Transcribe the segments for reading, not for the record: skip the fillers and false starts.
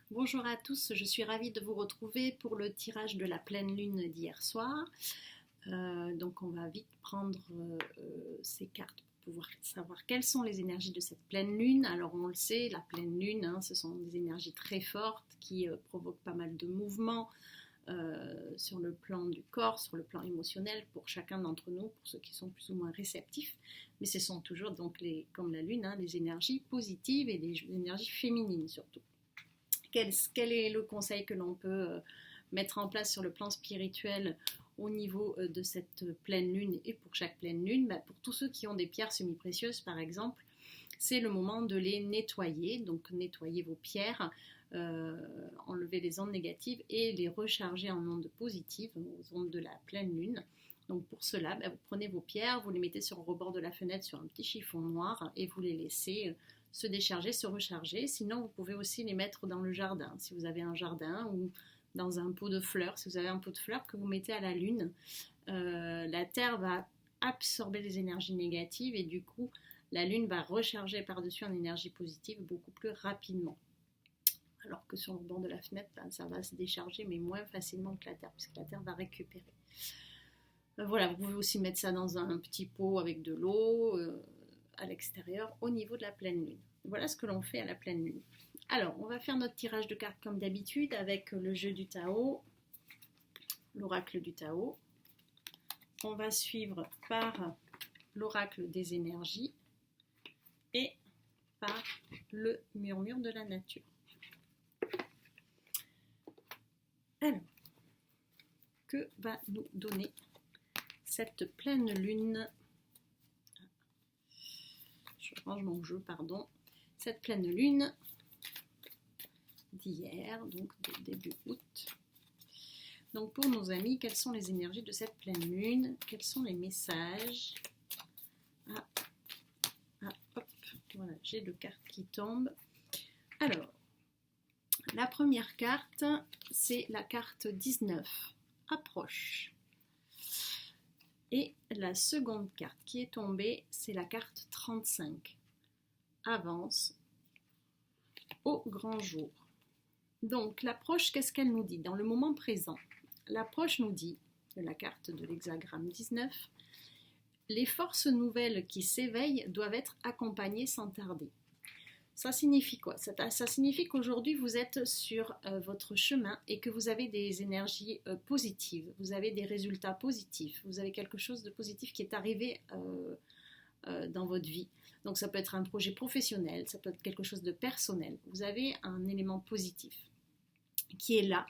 Bonjour à tous, je suis ravie de vous retrouver pour le tirage de la pleine lune d'hier soir. Donc on va vite prendre ces cartes pour pouvoir savoir quelles sont les énergies de cette pleine lune. Alors on le sait, la pleine lune, ce sont des énergies très fortes qui provoquent pas mal de mouvements sur le plan du corps, sur le plan émotionnel pour chacun d'entre nous, pour ceux qui sont plus ou moins réceptifs. Mais ce sont toujours, donc comme la lune, les énergies positives et des énergies féminines surtout. Quel est le conseil que l'on peut mettre en place sur le plan spirituel au niveau de cette pleine lune et pour chaque pleine lune? Pour tous ceux qui ont des pierres semi-précieuses par exemple, c'est le moment de les nettoyer. Donc nettoyer vos pierres, enlever les ondes négatives et les recharger en ondes positives, aux ondes de la pleine lune. Donc pour cela, vous prenez vos pierres, vous les mettez sur le rebord de la fenêtre sur un petit chiffon noir et vous les laissez se décharger, se recharger. Sinon, vous pouvez aussi les mettre dans le jardin, si vous avez un jardin, ou dans un pot de fleurs, si vous avez un pot de fleurs que vous mettez à la lune. La terre va absorber les énergies négatives et du coup, la lune va recharger par-dessus en énergie positive beaucoup plus rapidement. Alors que sur le bord de la fenêtre, ça va se décharger, mais moins facilement que la terre, puisque la terre va récupérer. Voilà, vous pouvez aussi mettre ça dans un petit pot avec de l'eau à l'extérieur au niveau de la pleine lune. Voilà ce que l'on fait à la pleine lune. Alors, on va faire notre tirage de cartes comme d'habitude avec le jeu du Tao, l'oracle du Tao. On va suivre par l'oracle des énergies et par le murmure de la nature. Alors, que va nous donner cette pleine lune? Je range mon jeu, pardon. Cette pleine lune d'hier, donc de début août. Donc pour nos amis, quelles sont les énergies de cette pleine lune? Quels sont les messages? Hop, voilà, j'ai deux cartes qui tombent. Alors, la première carte, c'est la carte 19, approche. Et la seconde carte qui est tombée, c'est la carte 35, avance au grand jour. Donc l'approche, qu'est-ce qu'elle nous dit? Dans le moment présent, l'approche nous dit, de la carte de l'hexagramme 19, les forces nouvelles qui s'éveillent doivent être accompagnées sans tarder. Ça signifie quoi? Ça signifie qu'aujourd'hui vous êtes sur votre chemin et que vous avez des énergies positives, vous avez des résultats positifs, vous avez quelque chose de positif qui est arrivé dans votre vie. Donc ça peut être un projet professionnel, ça peut être quelque chose de personnel. Vous avez un élément positif qui est là,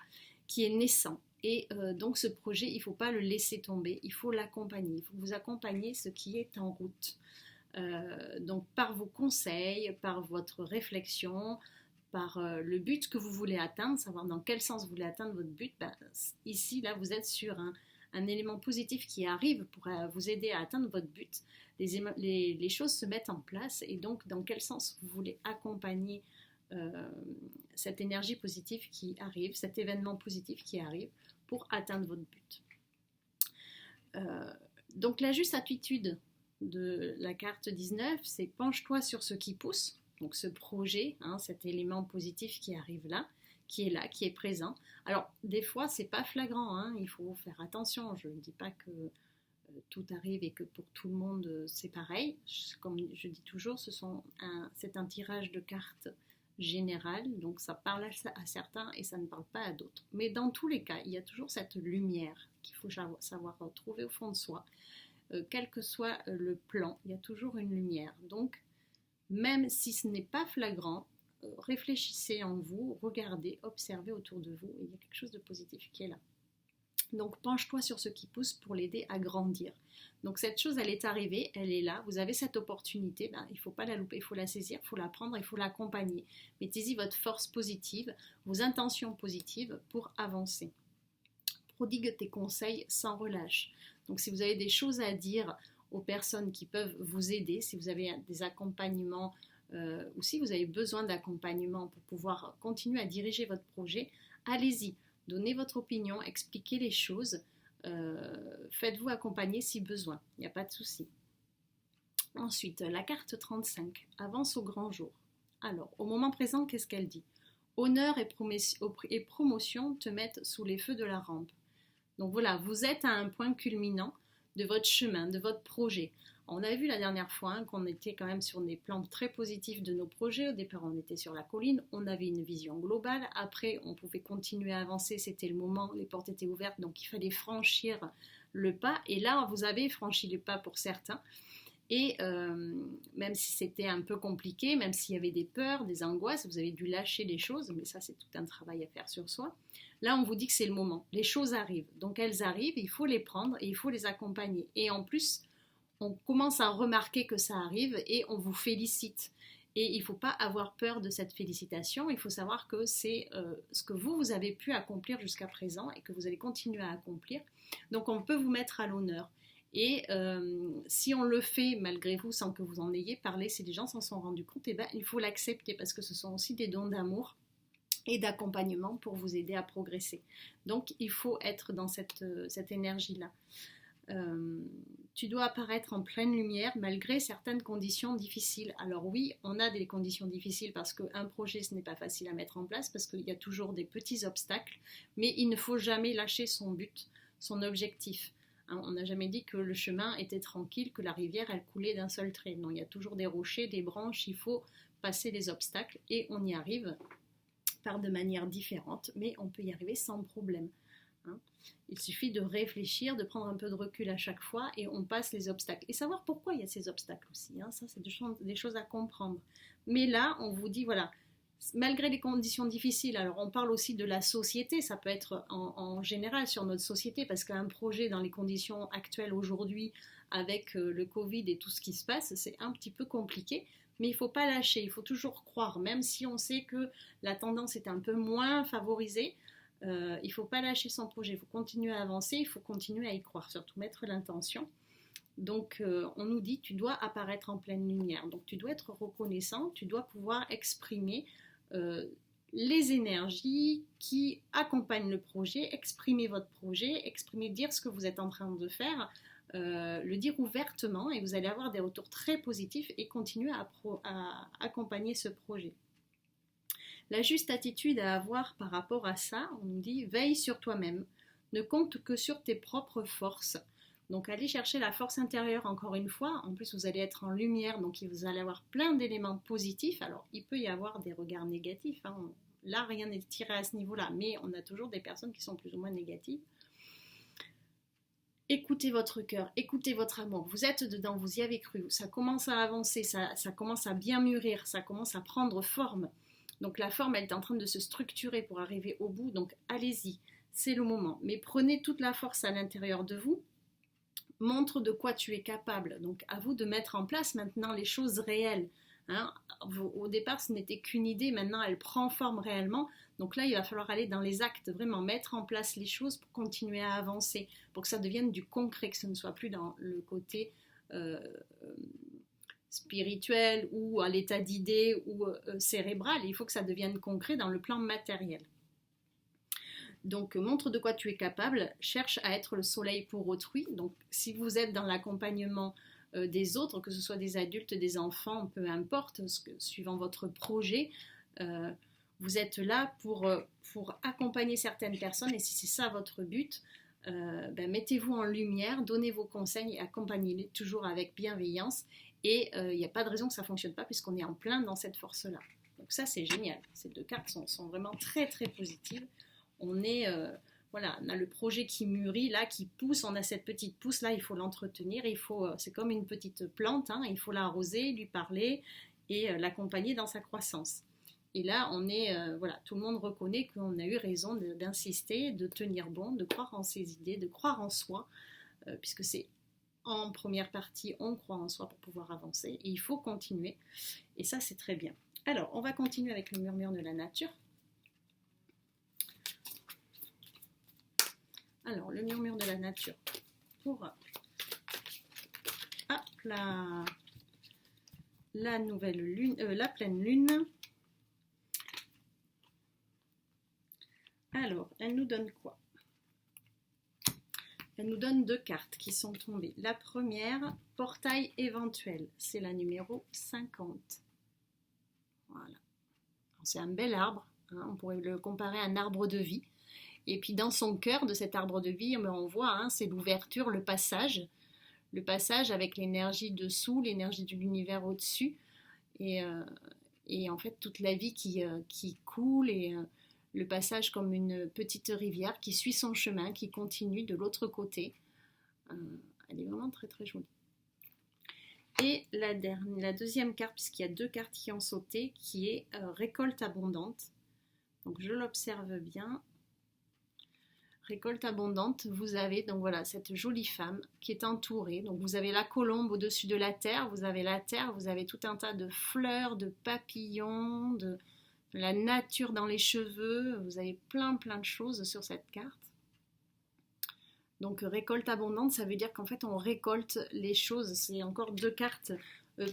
qui est naissant. Et donc ce projet, il ne faut pas le laisser tomber, il faut l'accompagner, il faut que vous accompagniez ce qui est en route. Donc par vos conseils, par votre réflexion, par le but que vous voulez atteindre, savoir dans quel sens vous voulez atteindre votre but, ici, là, vous êtes sur un élément positif qui arrive pour vous aider à atteindre votre but. Les choses se mettent en place et donc dans quel sens vous voulez accompagner cette énergie positive qui arrive, cet événement positif qui arrive pour atteindre votre but. Donc la juste attitude de la carte 19, c'est penche-toi sur ce qui pousse, donc ce projet, cet élément positif qui arrive là, qui est présent. Alors des fois c'est pas flagrant, il faut faire attention, je ne dis pas que tout arrive et que pour tout le monde c'est pareil. Comme je dis toujours, c'est un tirage de cartes général, donc ça parle à certains et ça ne parle pas à d'autres. Mais dans tous les cas, il y a toujours cette lumière qu'il faut savoir trouver au fond de soi. Quel que soit le plan, il y a toujours une lumière. Donc, même si ce n'est pas flagrant, réfléchissez en vous, regardez, observez autour de vous, et il y a quelque chose de positif qui est là. Donc, penche-toi sur ce qui pousse pour l'aider à grandir. Donc, cette chose, elle est arrivée, elle est là, vous avez cette opportunité, il ne faut pas la louper, il faut la saisir, il faut la prendre, il faut l'accompagner. Mettez-y votre force positive, vos intentions positives pour avancer. Prodigue tes conseils sans relâche. Donc si vous avez des choses à dire aux personnes qui peuvent vous aider, si vous avez des accompagnements ou si vous avez besoin d'accompagnement pour pouvoir continuer à diriger votre projet, allez-y, donnez votre opinion, expliquez les choses, faites-vous accompagner si besoin, il n'y a pas de souci. Ensuite, la carte 35, avance au grand jour. Alors, au moment présent, qu'est-ce qu'elle dit? honneur et promotion te mettent sous les feux de la rampe. Donc voilà, vous êtes à un point culminant de votre chemin, de votre projet. On a vu la dernière fois hein, qu'on était quand même sur des plans très positifs de nos projets. Au départ, on était sur la colline, on avait une vision globale. Après, on pouvait continuer à avancer, c'était le moment, les portes étaient ouvertes, donc il fallait franchir le pas. Et là, vous avez franchi le pas pour certains. Et même si c'était un peu compliqué, même s'il y avait des peurs, des angoisses, vous avez dû lâcher des choses, mais ça c'est tout un travail à faire sur soi. Là on vous dit que c'est le moment, les choses arrivent, donc elles arrivent, il faut les prendre et il faut les accompagner. Et en plus, on commence à remarquer que ça arrive et on vous félicite. Et il ne faut pas avoir peur de cette félicitation, il faut savoir que c'est ce que vous avez pu accomplir jusqu'à présent et que vous allez continuer à accomplir. Donc on peut vous mettre à l'honneur. Et si on le fait malgré vous sans que vous en ayez parlé, si les gens s'en sont rendus compte, eh ben, il faut l'accepter parce que ce sont aussi des dons d'amour et d'accompagnement pour vous aider à progresser. Donc il faut être dans cette énergie-là. Tu dois apparaître en pleine lumière malgré certaines conditions difficiles. Alors oui, on a des conditions difficiles parce qu'un projet, ce n'est pas facile à mettre en place, parce qu'il y a toujours des petits obstacles, mais il ne faut jamais lâcher son but, son objectif. On n'a jamais dit que le chemin était tranquille, que la rivière, elle coulait d'un seul trait. Non, il y a toujours des rochers, des branches, il faut passer les obstacles et on y arrive par de manières différentes, mais on peut y arriver sans problème. Il suffit de réfléchir, de prendre un peu de recul à chaque fois et on passe les obstacles. Et savoir pourquoi il y a ces obstacles aussi, ça c'est des choses à comprendre. Mais là, on vous dit, voilà, malgré les conditions difficiles, alors on parle aussi de la société, ça peut être en général sur notre société, parce qu'un projet dans les conditions actuelles aujourd'hui, avec le Covid et tout ce qui se passe, c'est un petit peu compliqué, mais il ne faut pas lâcher, il faut toujours croire, même si on sait que la tendance est un peu moins favorisée, il ne faut pas lâcher son projet, il faut continuer à avancer, il faut continuer à y croire, surtout mettre l'intention. Donc on nous dit tu dois apparaître en pleine lumière, donc tu dois être reconnaissant, tu dois pouvoir exprimer les énergies qui accompagnent le projet, exprimer votre projet, dire ce que vous êtes en train de faire, le dire ouvertement et vous allez avoir des retours très positifs et continuer à accompagner ce projet. La juste attitude à avoir par rapport à ça, on nous dit veille sur toi-même, ne compte que sur tes propres forces. Donc allez chercher la force intérieure encore une fois, en plus vous allez être en lumière, donc vous allez avoir plein d'éléments positifs, alors il peut y avoir des regards négatifs, là rien n'est tiré à ce niveau-là, mais on a toujours des personnes qui sont plus ou moins négatives. Écoutez votre cœur, écoutez votre amour, vous êtes dedans, vous y avez cru, ça commence à avancer, ça commence à bien mûrir, ça commence à prendre forme. Donc la forme, elle est en train de se structurer pour arriver au bout, donc allez-y, c'est le moment. Mais prenez toute la force à l'intérieur de vous, montre de quoi tu es capable. Donc à vous de mettre en place maintenant les choses réelles. Au départ, ce n'était qu'une idée, maintenant elle prend forme réellement. Donc là, il va falloir aller dans les actes, vraiment mettre en place les choses pour continuer à avancer, pour que ça devienne du concret, que ce ne soit plus dans le côté spirituel ou à l'état d'idée ou cérébral. Il faut que ça devienne concret dans le plan matériel. Donc montre de quoi tu es capable, cherche à être le soleil pour autrui. Donc si vous êtes dans l'accompagnement des autres, que ce soit des adultes, des enfants, peu importe, suivant votre projet, vous êtes là pour accompagner certaines personnes et si c'est ça votre but, mettez-vous en lumière, donnez vos conseils et accompagnez-les toujours avec bienveillance et il n'y a pas de raison que ça ne fonctionne pas puisqu'on est en plein dans cette force-là. Donc ça c'est génial, ces deux cartes sont vraiment très très positives. On est, on a le projet qui mûrit, là, qui pousse, on a cette petite pousse, là, il faut l'entretenir, c'est comme une petite plante, il faut l'arroser, lui parler et l'accompagner dans sa croissance. Et là, on est, tout le monde reconnaît qu'on a eu raison d'insister, de tenir bon, de croire en ses idées, de croire en soi, puisque c'est en première partie, on croit en soi pour pouvoir avancer, et il faut continuer, et ça, c'est très bien. Alors, on va continuer avec le murmure de la nature. Alors, le murmure de la nature pour la nouvelle lune, la pleine lune. Alors, elle nous donne quoi? Elle nous donne deux cartes qui sont tombées. La première, portail éventuel, c'est la numéro 50. Voilà. C'est un bel arbre, hein, on pourrait le comparer à un arbre de vie. Et puis dans son cœur de cet arbre de vie, on voit, hein, c'est l'ouverture, le passage avec l'énergie dessous, l'énergie de l'univers au-dessus, et, euh, et en fait toute la vie qui coule, et le passage comme une petite rivière qui suit son chemin, qui continue de l'autre côté. Elle est vraiment très très jolie. Et la deuxième carte, puisqu'il y a deux cartes qui ont sauté, qui est récolte abondante. Donc je l'observe bien. Récolte abondante, vous avez donc voilà cette jolie femme qui est entourée. Donc vous avez la colombe au-dessus de la terre, vous avez tout un tas de fleurs, de papillons, de la nature dans les cheveux, vous avez plein de choses sur cette carte. Donc récolte abondante, ça veut dire qu'en fait on récolte les choses. C'est encore deux cartes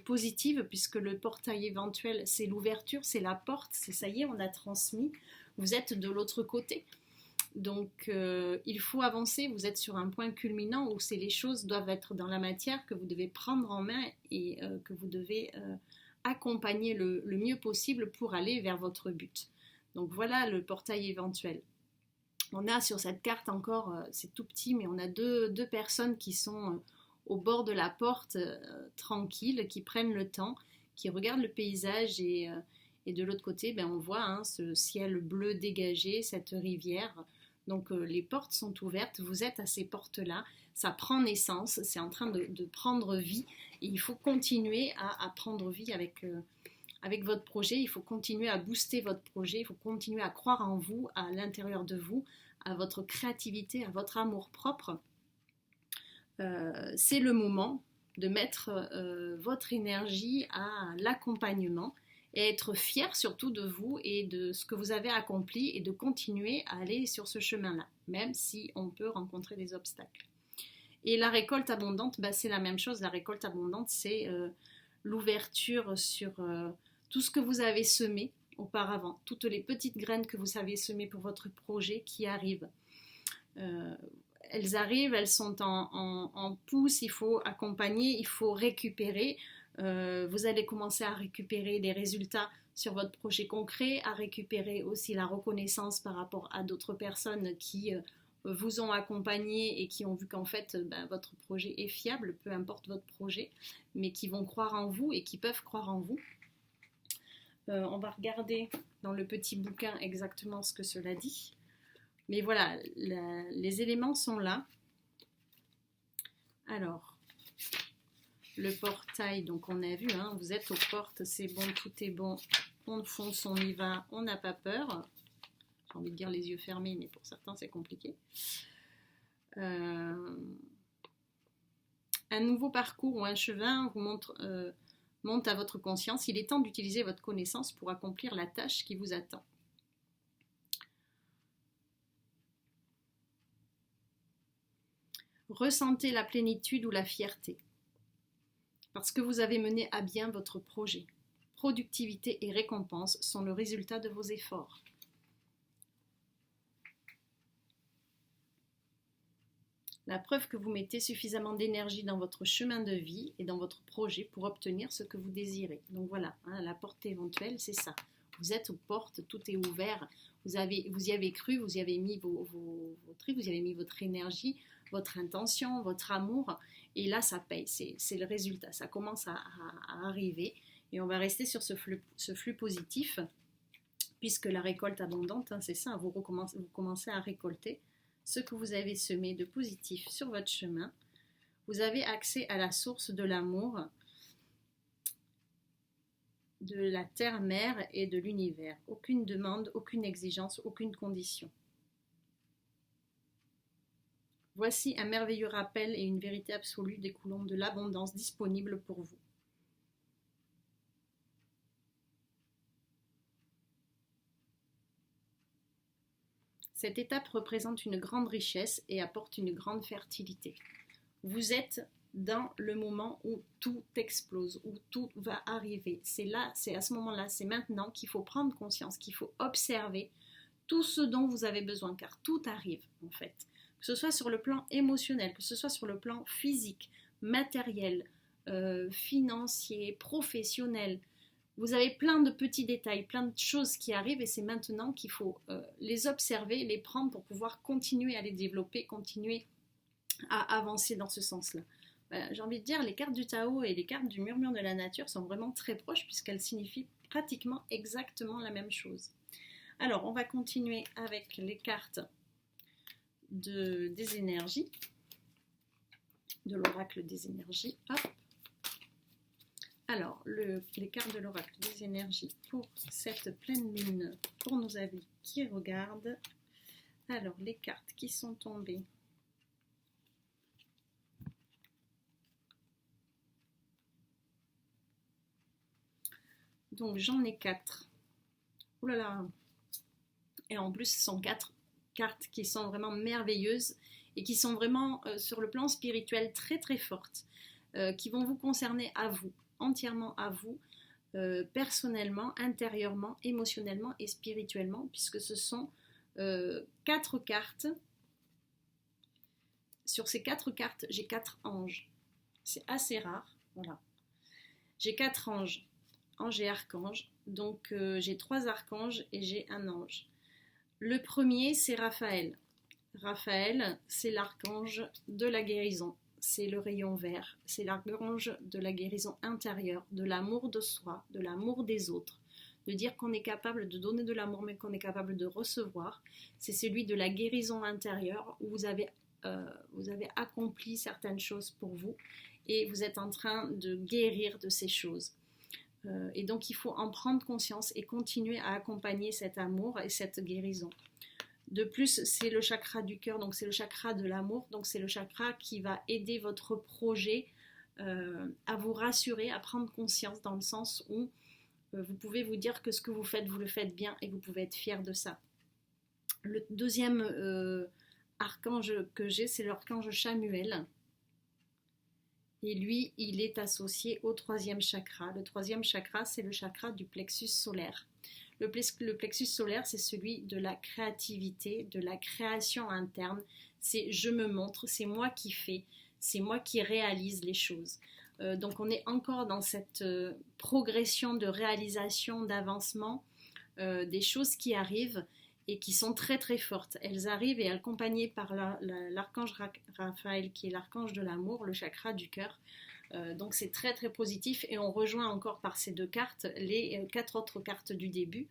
positives, puisque le portail éventuel c'est l'ouverture, c'est la porte, c'est ça y est, on a transmis, vous êtes de l'autre côté. Donc il faut avancer, vous êtes sur un point culminant où les choses doivent être dans la matière, que vous devez prendre en main, et que vous devez accompagner le mieux possible pour aller vers votre but. Donc voilà le portail éventuel. On a sur cette carte encore, c'est tout petit, mais on a deux personnes qui sont au bord de la porte, tranquilles, qui prennent le temps, qui regardent le paysage, et de l'autre côté, on voit, hein, ce ciel bleu dégagé, cette rivière. Donc les portes sont ouvertes, vous êtes à ces portes-là, ça prend naissance, c'est en train de prendre vie, et il faut continuer à prendre vie avec votre projet, il faut continuer à booster votre projet, il faut continuer à croire en vous, à l'intérieur de vous, à votre créativité, à votre amour-propre. C'est le moment de mettre votre énergie à l'accompagnement, et être fier surtout de vous et de ce que vous avez accompli, et de continuer à aller sur ce chemin-là, même si on peut rencontrer des obstacles. Et la récolte abondante, c'est la même chose. La récolte abondante, c'est l'ouverture sur tout ce que vous avez semé auparavant, toutes les petites graines que vous avez semées pour votre projet qui arrivent. Elles arrivent, elles sont en pousse, il faut accompagner, il faut récupérer. Vous allez commencer à récupérer les résultats sur votre projet concret, à récupérer aussi la reconnaissance par rapport à d'autres personnes qui vous ont accompagné et qui ont vu qu'en fait votre projet est fiable, peu importe votre projet, mais qui vont croire en vous et qui peuvent croire en vous. On va regarder dans le petit bouquin exactement ce que cela dit. Mais voilà, les éléments sont là. Alors, le portail, donc on a vu, hein, vous êtes aux portes, c'est bon, tout est bon, on fonce, on y va, on n'a pas peur. J'ai envie de dire les yeux fermés, mais pour certains c'est compliqué. Un nouveau parcours ou un chemin vous monte à votre conscience. Il est temps d'utiliser votre connaissance pour accomplir la tâche qui vous attend. Ressentez la plénitude ou la fierté, parce que vous avez mené à bien votre projet. Productivité et récompense sont le résultat de vos efforts. La preuve que vous mettez suffisamment d'énergie dans votre chemin de vie et dans votre projet pour obtenir ce que vous désirez. Donc voilà, hein, la porte éventuelle, c'est ça. Vous êtes aux portes, tout est ouvert, vous y avez cru, vous y avez mis vos trucs, vous y avez mis votre énergie, votre intention, votre amour, et là ça paye, c'est le résultat, ça commence à arriver, et on va rester sur ce flux positif, puisque la récolte abondante, hein, c'est ça, vous commencez à récolter ce que vous avez semé de positif sur votre chemin. Vous avez accès à la source de l'amour, de la terre-mère et de l'univers. Aucune demande, aucune exigence, aucune condition. Voici un merveilleux rappel et une vérité absolue découlant de l'abondance disponible pour vous. Cette étape représente une grande richesse et apporte une grande fertilité. Vous êtes dans le moment où tout explose, où tout va arriver. C'est là, c'est à ce moment-là, c'est maintenant qu'il faut prendre conscience, qu'il faut observer tout ce dont vous avez besoin, car tout arrive en fait. Que ce soit sur le plan émotionnel, que ce soit sur le plan physique, matériel, financier, professionnel, Vous avez plein de petits détails, plein de choses qui arrivent et c'est maintenant qu'il faut les observer, les prendre pour pouvoir continuer à les développer, continuer à avancer dans ce sens-là. J'ai envie de dire, les cartes du Tao et les cartes du murmure de la nature sont vraiment très proches puisqu'elles signifient pratiquement exactement la même chose. Alors, on va continuer avec les cartes des énergies, de l'oracle des énergies. Hop. Alors, les cartes de l'oracle des énergies pour cette pleine lune, pour nos amis qui regardent. Alors, les cartes qui sont tombées. Donc, j'en ai 4. Ouh là là. Et en plus, ce sont 4 cartes qui sont vraiment merveilleuses et qui sont vraiment sur le plan spirituel très très fortes, qui vont vous concerner à vous, entièrement à vous, personnellement, intérieurement, émotionnellement et spirituellement, puisque ce sont 4 cartes. Sur ces 4 cartes, j'ai 4 anges. C'est assez rare, voilà. J'ai 4 anges, anges et archanges, donc j'ai 3 archanges et j'ai un ange. Le premier, c'est Raphaël. Raphaël, c'est l'archange de la guérison. C'est le rayon vert. C'est l'archange de la guérison intérieure, de l'amour de soi, de l'amour des autres. De dire qu'on est capable de donner de l'amour, mais qu'on est capable de recevoir. C'est celui de la guérison intérieure où vous avez accompli certaines choses pour vous et vous êtes en train de guérir de ces choses. Et donc il faut en prendre conscience et continuer à accompagner cet amour et cette guérison. De plus, c'est le chakra du cœur, donc c'est le chakra de l'amour, donc c'est le chakra qui va aider votre projet à vous rassurer, à prendre conscience dans le sens où vous pouvez vous dire que ce que vous le faites bien et vous pouvez être fier de ça. Le deuxième archange que j'ai, c'est l'archange Chamuel. Et lui, il est associé au 3e chakra. Le 3e chakra, c'est le chakra du plexus solaire. Le plexus solaire, c'est celui de la créativité, de la création interne. C'est je me montre, c'est moi qui fais, c'est moi qui réalise les choses. Donc on est encore dans cette progression de réalisation, d'avancement, des choses qui arrivent et qui sont très très fortes. Elles arrivent et accompagnées par l'archange Raphaël, qui est l'archange de l'amour, le chakra du cœur. Donc c'est très très positif et on rejoint encore par ces 2 cartes les 4 autres cartes du début.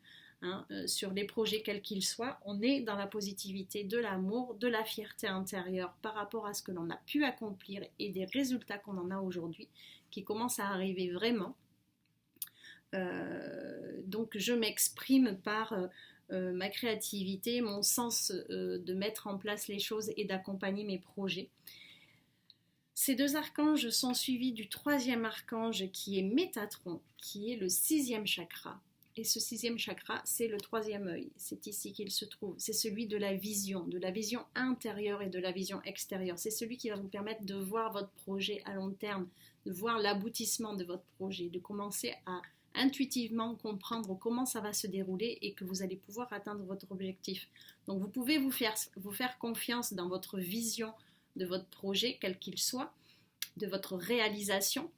Sur les projets quels qu'ils soient, on est dans la positivité de l'amour, de la fierté intérieure par rapport à ce que l'on a pu accomplir et des résultats qu'on en a aujourd'hui qui commencent à arriver vraiment. Donc je m'exprime par ma créativité, mon sens de mettre en place les choses et d'accompagner mes projets. Ces 2 archanges sont suivis du 3e archange qui est Métatron, qui est le 6e chakra. Et ce 6e chakra, c'est le 3e œil. C'est ici qu'il se trouve. C'est celui de la vision intérieure et de la vision extérieure. C'est celui qui va vous permettre de voir votre projet à long terme, de voir l'aboutissement de votre projet, de commencer à intuitivement comprendre comment ça va se dérouler et que vous allez pouvoir atteindre votre objectif. Donc vous pouvez vous faire confiance dans votre vision de votre projet, quel qu'il soit, de votre réalisation,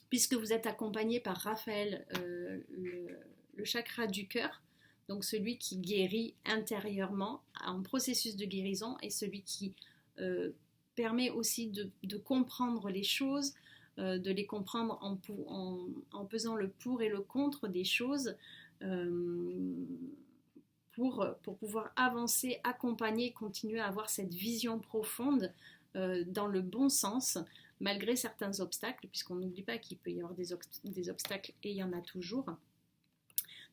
puisque vous êtes accompagné par Raphaël, le chakra du cœur, donc celui qui guérit intérieurement en processus de guérison et celui qui permet aussi de comprendre les choses, de les comprendre en pesant le pour et le contre des choses pour pouvoir avancer, accompagner, continuer à avoir cette vision profonde dans le bon sens, malgré certains obstacles, puisqu'on n'oublie pas qu'il peut y avoir des obstacles et il y en a toujours.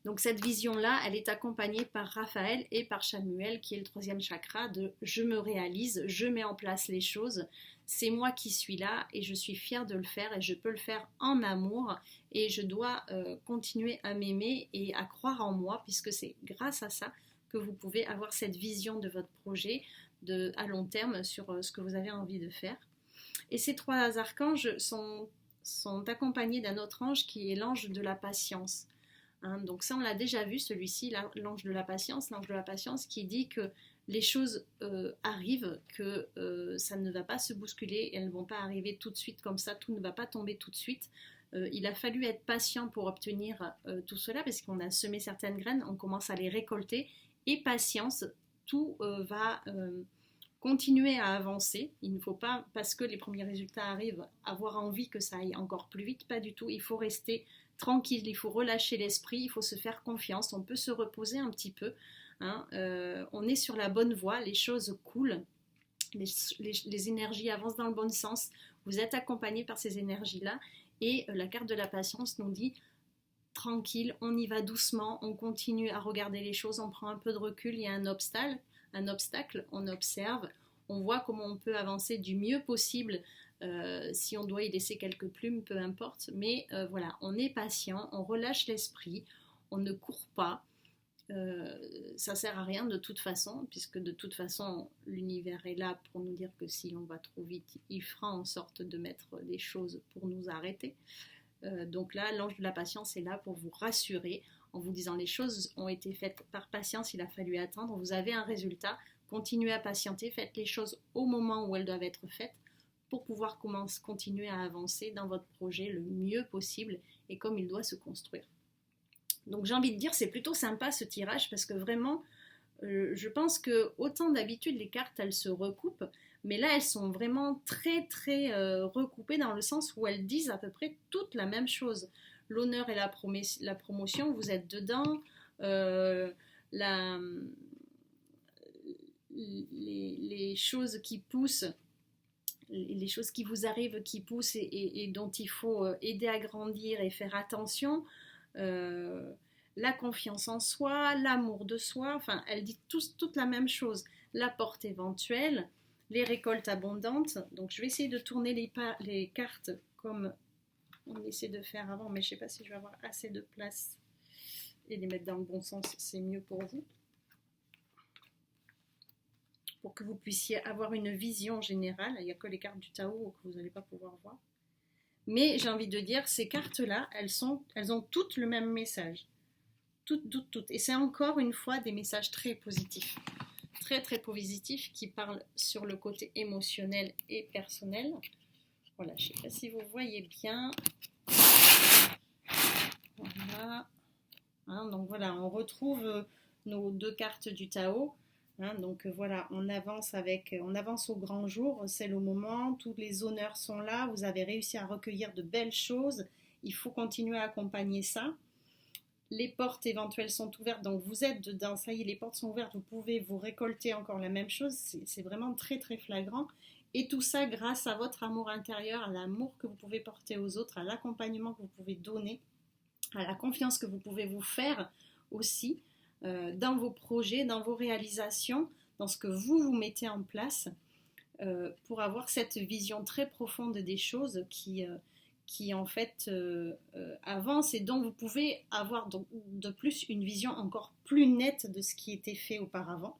Donc cette vision-là, elle est accompagnée par Raphaël et par Chamuel, qui est le 3e chakra de « je me réalise, je mets en place les choses, c'est moi qui suis là et je suis fière de le faire et je peux le faire en amour et je dois continuer à m'aimer et à croire en moi puisque c'est grâce à ça que vous pouvez avoir cette vision de votre projet à long terme sur ce que vous avez envie de faire. Et ces 3 archanges sont accompagnés d'un autre ange qui est l'ange de la patience. Donc ça on l'a déjà vu, celui-ci, l'ange de la patience qui dit que les choses arrivent, que ça ne va pas se bousculer, elles ne vont pas arriver tout de suite comme ça, tout ne va pas tomber tout de suite. Il a fallu être patient pour obtenir tout cela parce qu'on a semé certaines graines, on commence à les récolter et patience, tout va continuer à avancer. Il ne faut pas, parce que les premiers résultats arrivent, avoir envie que ça aille encore plus vite, pas du tout. Il faut rester tranquille, il faut relâcher l'esprit, il faut se faire confiance, on peut se reposer un petit peu. Hein. On est sur la bonne voie, les choses coulent, les énergies avancent dans le bon sens, vous êtes accompagné par ces énergies-là, et la carte de la patience nous dit tranquille, on y va doucement, on continue à regarder les choses, on prend un peu de recul, il y a un obstacle, on observe, on voit comment on peut avancer du mieux possible, si on doit y laisser quelques plumes, peu importe, mais voilà, on est patient, on relâche l'esprit, on ne court pas, ça sert à rien de toute façon, puisque de toute façon l'univers est là pour nous dire que si on va trop vite, il fera en sorte de mettre des choses pour nous arrêter. Donc là, l'ange de la patience est là pour vous rassurer en vous disant les choses ont été faites par patience, il a fallu attendre, vous avez un résultat, continuez à patienter, faites les choses au moment où elles doivent être faites pour pouvoir continuer à avancer dans votre projet le mieux possible et comme il doit se construire. Donc j'ai envie de dire, c'est plutôt sympa ce tirage parce que vraiment, je pense que autant d'habitude les cartes elles se recoupent, mais là elles sont vraiment très très recoupées dans le sens où elles disent à peu près toutes la même chose. L'honneur et la promotion, vous êtes dedans, les choses qui poussent, les choses qui vous arrivent, qui poussent et dont il faut aider à grandir et faire attention, la confiance en soi, l'amour de soi, enfin elle dit toute la même chose, la porte éventuelle, les récoltes abondantes. Donc je vais essayer de tourner les cartes comme on essaie de faire avant, mais je ne sais pas si je vais avoir assez de place et les mettre dans le bon sens, c'est mieux pour vous, pour que vous puissiez avoir une vision générale. Il n'y a que les cartes du Tao que vous n'allez pas pouvoir voir. Mais j'ai envie de dire, ces cartes-là, elles ont toutes le même message. Toutes. Et c'est encore une fois des messages très positifs. Très, très positifs qui parlent sur le côté émotionnel et personnel. Voilà, je ne sais pas si vous voyez bien. Voilà. Hein, donc voilà, on retrouve nos deux cartes du Tao. Hein, donc voilà, on avance au grand jour, c'est le moment, tous les honneurs sont là, vous avez réussi à recueillir de belles choses, il faut continuer à accompagner ça. Les portes éventuelles sont ouvertes, donc vous êtes dedans, ça y est, les portes sont ouvertes, vous pouvez vous récolter encore la même chose, c'est vraiment très très flagrant. Et tout ça grâce à votre amour intérieur, à l'amour que vous pouvez porter aux autres, à l'accompagnement que vous pouvez donner, à la confiance que vous pouvez vous faire aussi dans vos projets, dans vos réalisations, dans ce que vous mettez en place pour avoir cette vision très profonde des choses qui en fait avance et dont vous pouvez avoir de plus une vision encore plus nette de ce qui était fait auparavant.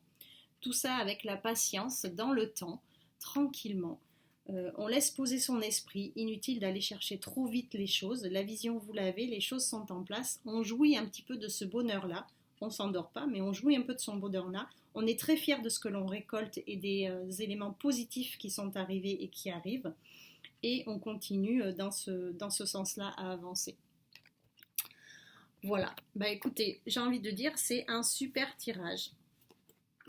Tout ça avec la patience, dans le temps, tranquillement. On laisse poser son esprit, inutile d'aller chercher trop vite les choses, la vision vous l'avez, les choses sont en place, on jouit un petit peu de ce bonheur-là, on ne s'endort pas, mais on jouit un peu de son bonheur-là, on est très fiers de ce que l'on récolte et des éléments positifs qui sont arrivés et qui arrivent, et on continue dans ce sens-là à avancer. Voilà, bah écoutez, j'ai envie de dire, c'est un super tirage.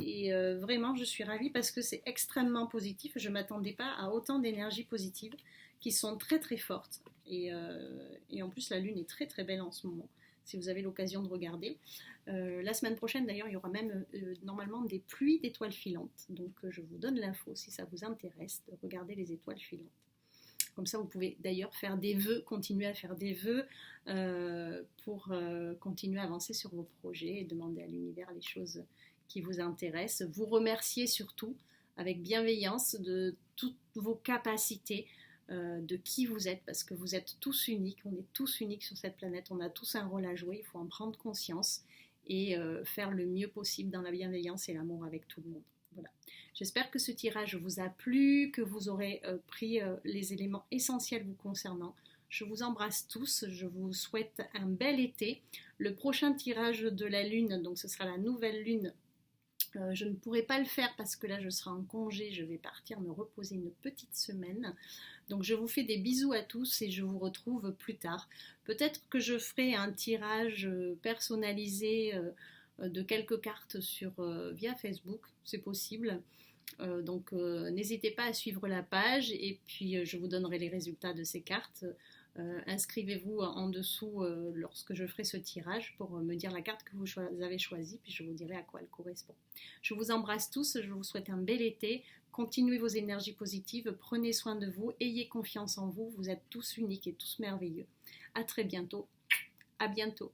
Et vraiment, je suis ravie parce que c'est extrêmement positif. Je ne m'attendais pas à autant d'énergie positive qui sont très très fortes. Et en plus, la lune est très très belle en ce moment, si vous avez l'occasion de regarder. La semaine prochaine, d'ailleurs, il y aura même normalement des pluies d'étoiles filantes. Donc, je vous donne l'info si ça vous intéresse de regarder les étoiles filantes. Comme ça, vous pouvez d'ailleurs faire des vœux, continuer à faire des vœux pour continuer à avancer sur vos projets et demander à l'univers les choses qui vous intéressent. Vous remercier surtout avec bienveillance de toutes vos capacités, de qui vous êtes, parce que vous êtes tous uniques, on est tous uniques sur cette planète, on a tous un rôle à jouer, il faut en prendre conscience et faire le mieux possible dans la bienveillance et l'amour avec tout le monde. Voilà. J'espère que ce tirage vous a plu, que vous aurez pris les éléments essentiels vous concernant. Je vous embrasse tous, je vous souhaite un bel été. Le prochain tirage de la lune, donc ce sera la nouvelle lune Je ne pourrai pas le faire parce que là je serai en congé, je vais partir me reposer une petite semaine. Donc je vous fais des bisous à tous et je vous retrouve plus tard. Peut-être que je ferai un tirage personnalisé de quelques cartes via Facebook, c'est possible. Donc n'hésitez pas à suivre la page et puis je vous donnerai les résultats de ces cartes. Inscrivez-vous en dessous lorsque je ferai ce tirage pour me dire la carte que vous avez choisie, puis je vous dirai à quoi elle correspond. Je vous embrasse tous, je vous souhaite un bel été, continuez vos énergies positives, prenez soin de vous, ayez confiance en vous, vous êtes tous uniques et tous merveilleux. À très bientôt, à bientôt.